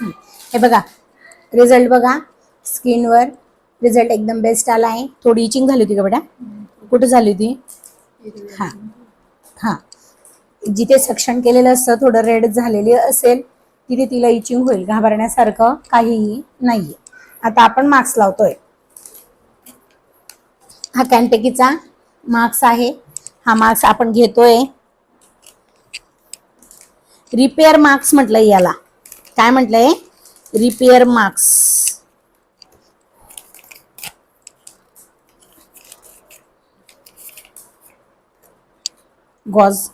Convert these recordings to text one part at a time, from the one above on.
हे बघा रिझल्ट बघा, स्किनवर रिझल्ट एकदम बेस्ट आला आहे. थोडी इचिंग झाली होती का बेटा? कुठे झाली होती? हां हां, जिथे सक्शन केलेलं असतं थोडं रेड झालेली असेल तिथे तिला इचिंग होईल. घाबरण्यासारखं काहीही नाहीये. आता आपण मास्क लावतोय. हा कॅनटेकीचा मास्क आहे. हा मास्क आपण घेतोय. रिपेअर मास्क म्हटलंय याला. काय म्हटलंय? Repair mask. गॉज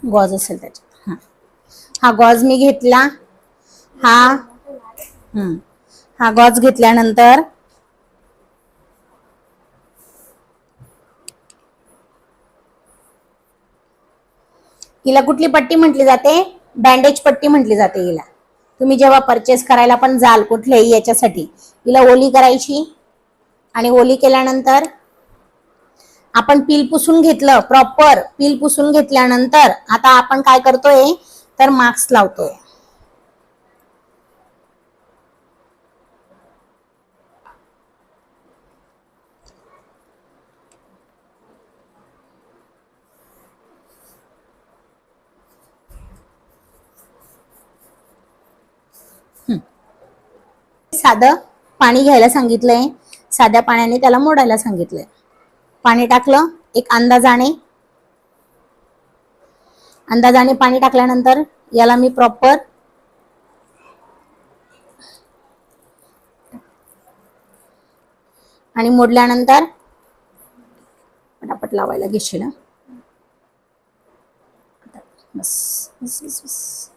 गॉज असेल त्याच्यात. हा गॉज मी घेतला. हा गॉज घेतल्यानंतर हिला कुठली पट्टी म्हटली जाते? बँडेज पट्टी म्हटली जाते हिला. तुम्ही जेव्हा परचेस करायला पण जाल कुठल्याही याच्यासाठी, हिला ओली करायची आणि ओली केल्यानंतर आपण पील पुसून घेतलं, प्रॉपर पील पुसून घेतल्यानंतर आता आपण काय करतोय तर मास्क लावतोय. साधं पाणी घ्यायला सांगितलंय. साध्या पाण्याने त्याला मोडायला सांगितलंय. पाणी टाकलं एक अंदाजाने पाणी टाकल्यानंतर याला मी प्रॉपर आणि मोडल्यानंतर पटापट लावायला घेशील. बस बस बस बस.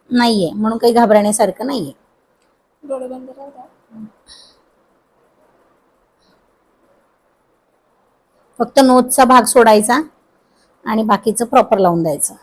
नाहीये म्हणून काही घाबरण्यासारखं नाहीये. डोळे बंद राहू द्या. फक्त नोजचा भाग सोडायचा आणि बाकीचं प्रॉपर लावून द्यायचं.